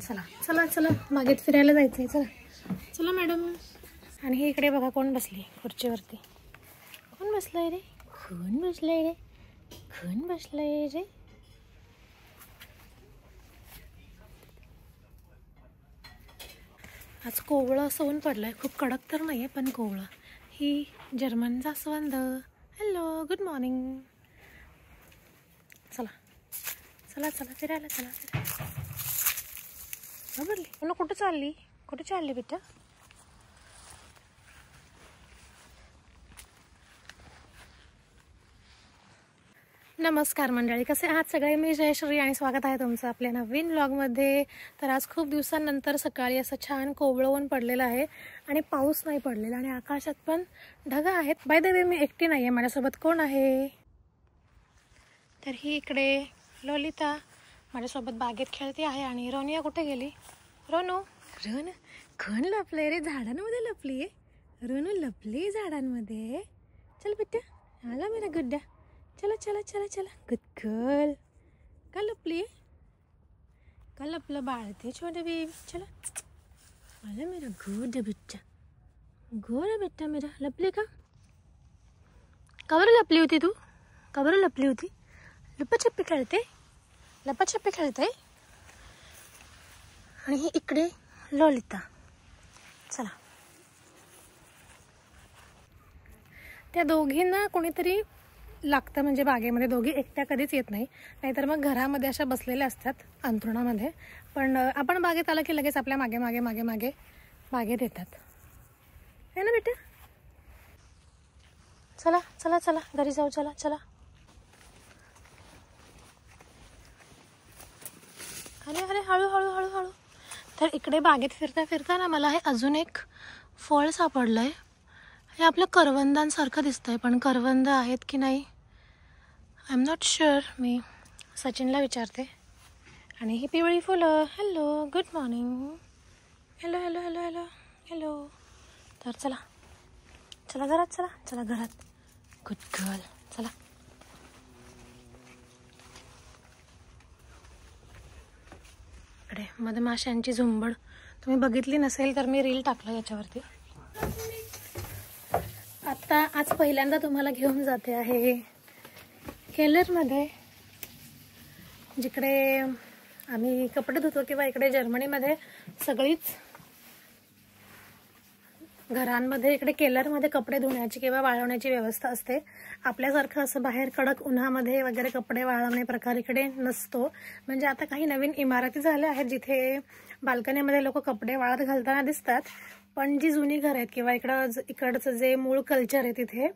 चला चला चला बागेत फिरायला जायचंय. चला चला मॅडम. आणि हे इकडे बघा कोण बसली खुर्चीवरती. कोण बसलंय रे? कोण बसलंय रे? कोण बसलंय रे? आज कोवळं असं ऊन पडलंय. खूप कडक तर नाहीये पण कोवळं. ही जर्मन जास्वंद. Hello good morning. चला चला चला फिरायला चला फिरायला. बघली पुन्हा कुठे चालली? कुठे चालली बेटा? नमस्कार मंडळी, कसे आहात सगळे? मी जयश्री आणि स्वागत आहे तुमचं आपल्या नवीन व्लॉगमध्ये. तर आज खूप दिवसांनंतर सकाळी असं छान कोवळं ऊन पडलेलं आहे आणि पाऊस नाही पडलेला आणि आकाशात पण ढगा आहेत. बाय द वे मी एकटी नाही आहे, माझ्यासोबत कोण आहे? तर ही इकडे ललिता माझ्यासोबत बागेत खेळते आहे. आणि रोनिया कुठे गेली? रोनू कोण लपलंय रे? झाडांमध्ये लपली आहे. रोनू लपली झाडांमध्ये. चल बेटा, आला मेरा गुड्डा. चला चला चला चला गुड गर्ल. का लपली आहे? का लपलं बाळ ते छोटे बेबी? चला आला मेरा गुड बेटा. गोरा बेटा मेरा. लपली का? बरं लपली होती तू? का बरं लपली होती? लपाछपी खेळते? लपाछपी खेळते. आणि ही इकडे ललिता. चला त्या दोघींना कोणीतरी लागतं, म्हणजे बागेमध्ये दोघी एकट्या कधीच येत नाही. नाहीतर मग घरामध्ये अशा बसलेल्या असतात अंथरुणामध्ये. पण आपण बागेत आलं की लगेच आपल्या मागे मागे मागे मागे बागेत येतात, है ना बेटा? चला चला चला घरी जाऊ. चला चला. अरे अरे हळू हळू हळू हळू. तर इकडे बागेत फिरता फिरताना मला हे अजून एक फळ सापडलंय. हे आपलं करवंदांसारखं दिसतंय, पण करवंद आहेत की नाही आय एम नॉट शुअर. मी सचिनला विचारते. आणि ही पिवळी फुलं. Hello good morning. Hello hello hello hello hello. तर चला चला घरात. चला चला घरात. Good girl. चला. इकडे मधमाशांची झुंबड तुम्ही बघितली नसेल तर मी रील टाकलं याच्यावरती. आता आज पहिल्यांदा तुम्हाला घेऊन जाते आहे केलरमध्ये, जिकडे आम्ही कपडे धुतो. किंवा इकडे जर्मनीमध्ये सगळीच घरांमध्ये इकडे केलरमध्ये कपडे धुण्याची किंवा वाळवण्याची व्यवस्था असते. आपल्यासारखं असं बाहेर कडक उन्हामध्ये वगैरे कपडे वाळवणे प्रकार इकडे नसतो. म्हणजे आता काही नवीन इमारती झाल्या आहेत जिथे बाल्कनीमध्ये लोक कपडे वाळत घालताना दिसतात. पण जी जुनी घर आहेत किंवा इकडचं जे मूळ कल्चर आहे तिथे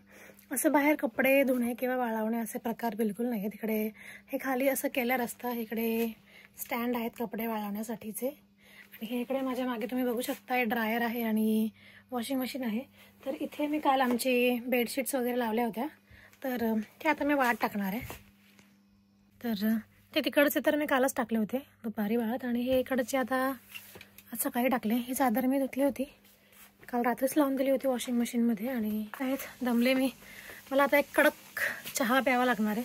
असं बाहेर कपडे धुणे किंवा वाळवणे असे प्रकार बिलकुल नाही आहेत. इकडे हे खाली असं केलर असतं. इकडे स्टँड आहेत कपडे वाळवण्यासाठीचे. आणि हे इकडे माझ्या मागे तुम्ही बघू शकता ड्रायर आहे आणि वॉशिंग मशीन आहे. तर इथे मी काल आमची बेडशीट्स वगैरे लावल्या होत्या, तर ते आता मी वाळत टाकणार आहे. तर ते तिकडचे तर मी कालच टाकले होते दुपारी वाळत. आणि हे इकडचे आता आज सकाळी टाकले. ही चादर मी धुतली होती काल रात्रीच, लावून दिली होती वॉशिंग मशीनमध्ये. आणि आहेत दमले मी. मला आता एक कडक चहा प्यावा लागणार आहे.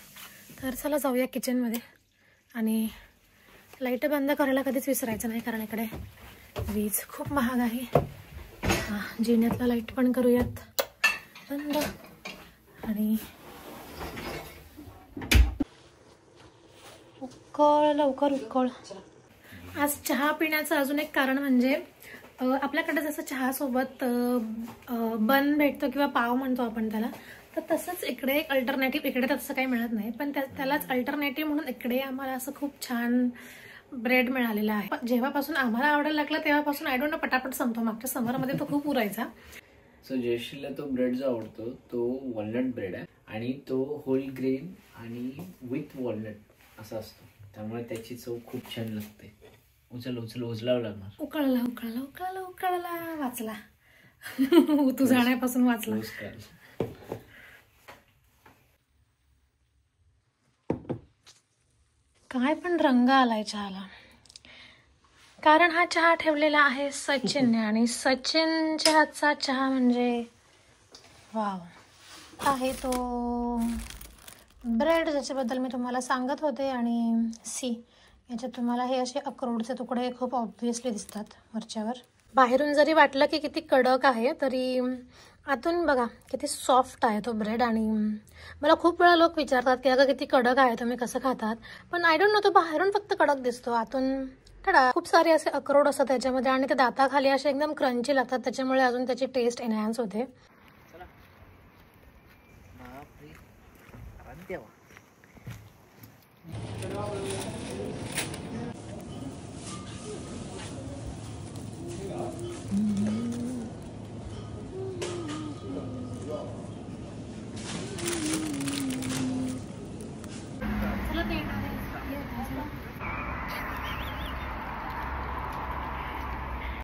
तर चला जाऊया किचनमध्ये. आणि लाईट बंद करायला कधीच विसरायचं नाही, कारण इकडे वीज खूप महाग आहे. जिन्यातला लाईट पण करूयात बंद. आणि उकळ लवकर उकळ. आज चहा पिण्याचं अजून एक कारण म्हणजे आपल्याकडे जसं चहासोबत बन भेटतो किंवा पाव म्हणतो आपण त्याला, तर तसंच इकडे एक अल्टरनेटिव्ह, इकडे तसं काही मिळत नाही पण त्यालाच अल्टरनेटिव्ह म्हणून इकडे आम्हाला असं खूप छान ब्रेड मिळालेला आहे. जेव्हापासून आम्हाला आवडायला लागला तेव्हापासून आय डोंट नो पटापट संपतो. मागच्या समरमध्ये तो खूप उरायचा. सो जयश्रीला तो ब्रेड जो आवडतो तो वॉलनट ब्रेड आहे आणि तो होल ग्रेन आणि विथ वॉलनट असा असतो, त्यामुळे त्याची चव खूप छान लागते. उचलावं लागणार. उकळला उकळला उकळला उकळला. वाचला तू जाण्यापासून वाचला. काय पण रंग आलाय चहाला. कारण हा चहा ठेवलेला आहे सचिनने आणि सचिनच्या हातचा चहा म्हणजे वाव आहे तो ब्रेड, ज्याच्याबद्दल मी तुम्हाला सांगत होते. आणि सी याच्यात तुम्हाला हे असे अक्रोडचे तुकडे खूप ऑब्व्हियसली दिसतात वरच्यावर. बाहेरून जरी वाटलं की किती कडक आहे तरी आतून बघा किती सॉफ्ट आहे तो ब्रेड. आणि मला खूप वेळा लोक विचारतात की अगं किती कडक आहे, तुम्ही कसं खातात. पण आय डोंट नो, तो बाहेरून फक्त कडक दिसतो, आतून टडा खूप सारे असे अक्रोड असतात त्याच्यामध्ये आणि ते दाताखाली असे एकदम क्रंची लागतात, त्याच्यामुळे अजून त्याची टेस्ट एनहॅन्स होते. चला.